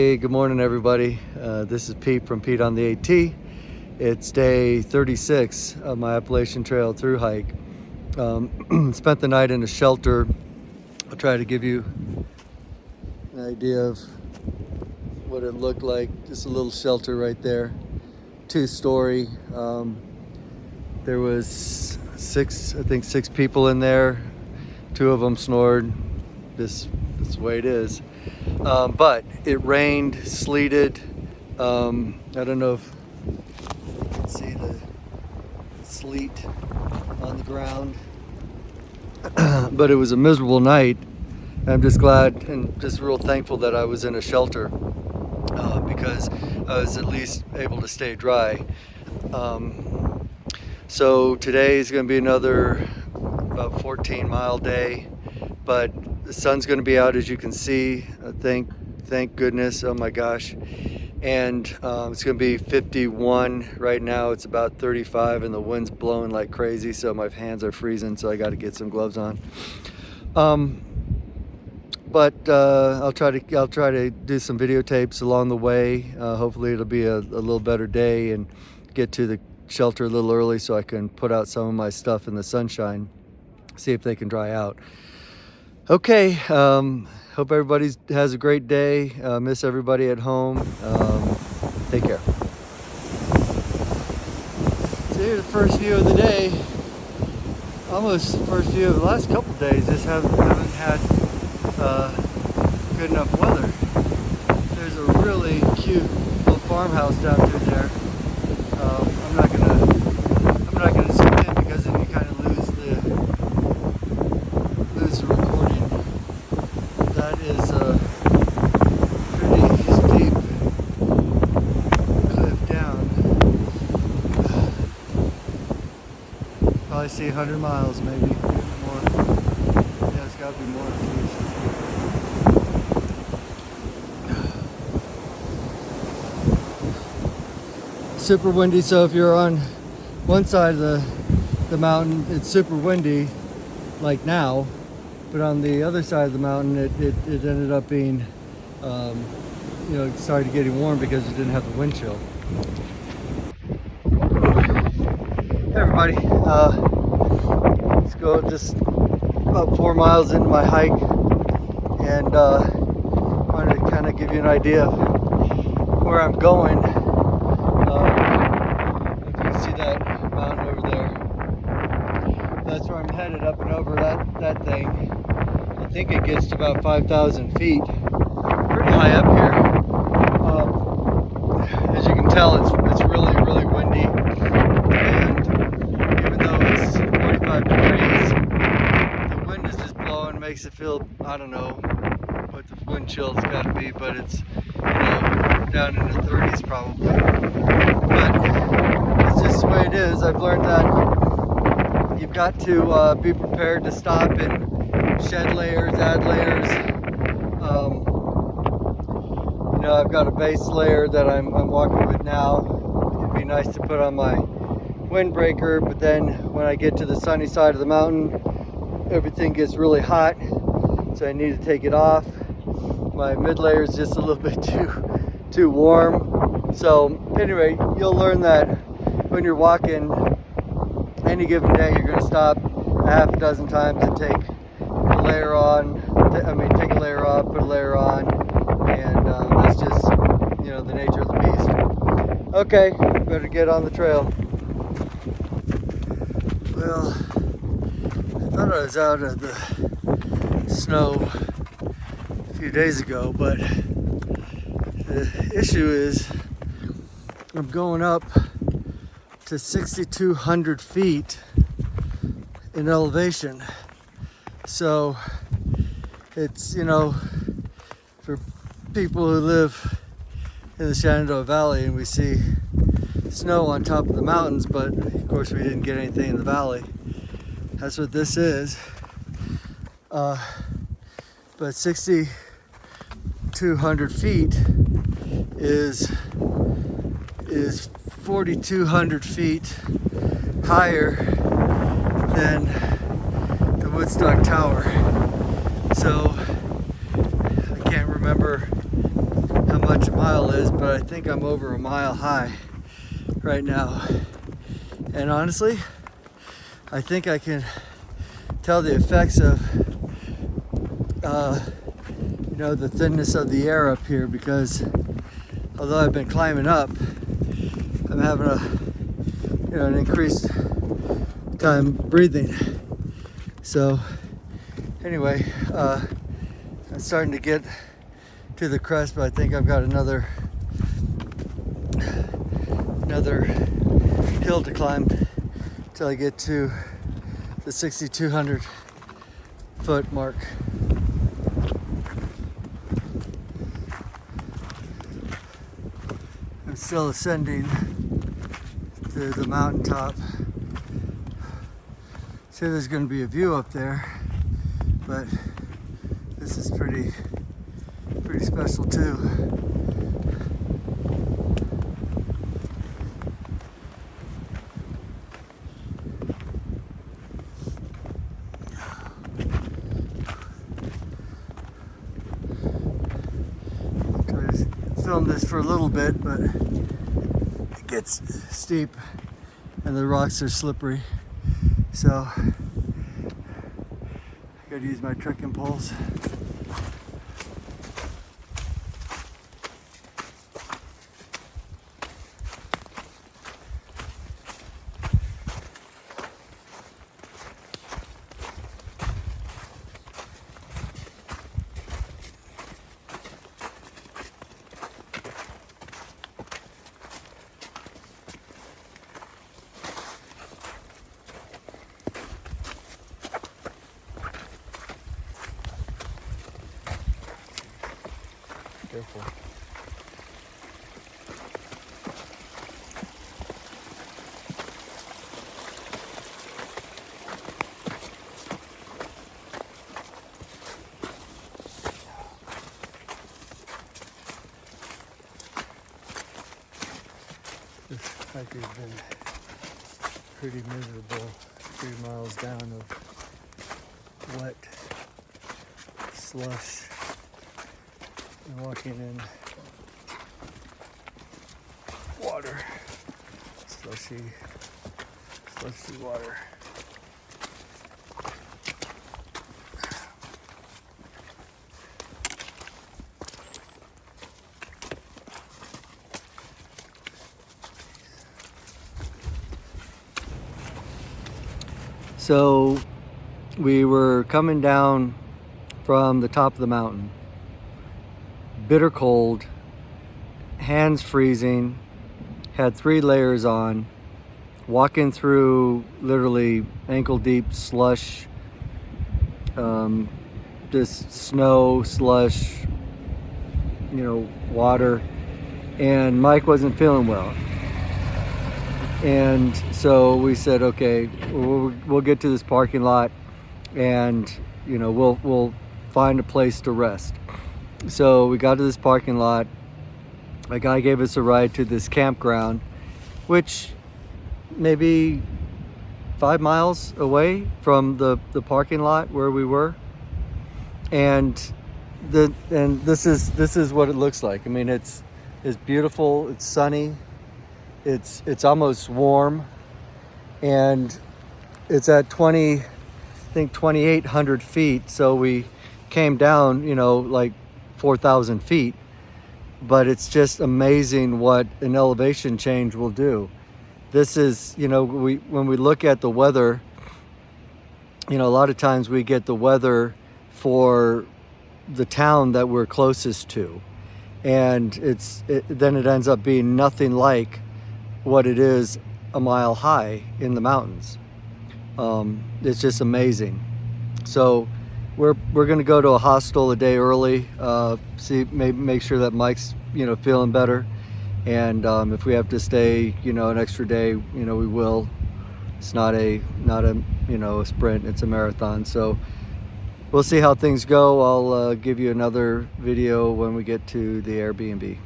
Hey, good morning everybody. This is Pete from Pete on the AT. It's day 36 of my Appalachian Trail through hike. Spent the night in a shelter. I'll try to give you an idea of what it looked like. Just a little shelter right there, 2-story. There was six people in there. 2 of them snored. This is the way it is. But it rained, sleeted. I don't know if you can see the sleet on the ground, but it was a miserable night. I'm just glad and just real thankful that I was in a shelter because I was at least able to stay dry. So today is going to be another about 14-mile day, but the sun's going to be out, as you can see. Thank goodness. Oh my gosh. And it's going to be 51 right now. It's about 35 and the wind's blowing like crazy, so my hands are freezing, so I got to get some gloves on. But I'll try to do some videotapes along the way. Hopefully it'll be a little better day and get to the shelter a little early so I can put out some of my stuff in the sunshine, see if they can dry out. Okay, hope everybody has a great day. Miss everybody at home. Take care. So here's the first view of the day. Almost the first view of the last couple of days. Just haven't had good enough weather. There's a really cute little farmhouse down through there. I'm not gonna zoom in because then you kind of lose the recording. That is a pretty steep cliff down. Probably see 100 miles, maybe more. Yeah, it's got to be more at least. Super windy, so if you're on one side of the mountain, it's super windy, like now. But on the other side of the mountain, it ended up being, it started getting warm because it didn't have the wind chill. Hey everybody, let's go just about 4 miles into my hike, and wanted to kind of give you an idea of where I'm going. If you can see that mountain over there, that's where I'm headed, up and over that thing. I think it gets to about 5,000 feet. Pretty high up here. As you can tell, it's really, really windy. And even though it's 45 degrees, the wind is just blowing, makes it feel, I don't know what the wind chill's got to be, but it's, down in the 30s probably. But it's just the way it is. I've learned that you've got to be prepared to stop and shed layers, add layers. I've got a base layer that I'm walking with now. It'd be nice to put on my windbreaker, but then when I get to the sunny side of the mountain, everything gets really hot, so I need to take it off. My mid layer is just a little bit too warm. So anyway, you'll learn that when you're walking, any given day, you're going to stop a half a dozen times and take a layer on. Take a layer off, put a layer on, and that's just, the nature of the beast. Okay, better get on the trail. Well, I thought I was out of the snow a few days ago, but the issue is I'm going up to 6,200 feet in elevation. So it's, for people who live in the Shenandoah Valley and we see snow on top of the mountains, but of course we didn't get anything in the valley. That's what this is. But 6,200 feet is 4,200 feet higher than the Woodstock Tower. So I can't remember how much a mile is, but I think I'm over a mile high right now. And honestly, I think I can tell the effects of you know, the thinness of the air up here, because although I've been climbing up, I'm having an increased time breathing. So anyway, I'm starting to get to the crest, but I think I've got another hill to climb till I get to the 6,200 foot mark. I'm still ascending to the mountaintop. See, there's going to be a view up there, but this is pretty special too. Film this for a little bit, but it gets steep and the rocks are slippery, so I gotta use my trekking poles. Careful. This hike has been pretty miserable. 3 miles down of wet slush. And walking in water, slushy water. So we were coming down from the top of the mountain. Bitter cold, hands freezing, had 3 layers on, walking through literally ankle deep slush, just snow, slush, water, and Mike wasn't feeling well. And so we said, okay, we'll get to this parking lot and we'll find a place to rest. So we got to this parking lot. A guy gave us a ride to this campground, which maybe 5 miles away from the parking lot where we were. And this is what it looks like. I mean, it's beautiful, it's sunny, it's almost warm, and it's at 2,800 feet. So we came down, like 4,000 feet, but it's just amazing what an elevation change will do. This is, when we look at the weather, a lot of times we get the weather for the town that we're closest to, and then it ends up being nothing like what it is a mile high in the mountains. It's just amazing. So we're going to go to a hostel a day early, make sure that Mike's feeling better, and if we have to stay an extra day, we will. It's not a a sprint, it's a marathon. So we'll see how things go. I'll give you another video when we get to the Airbnb.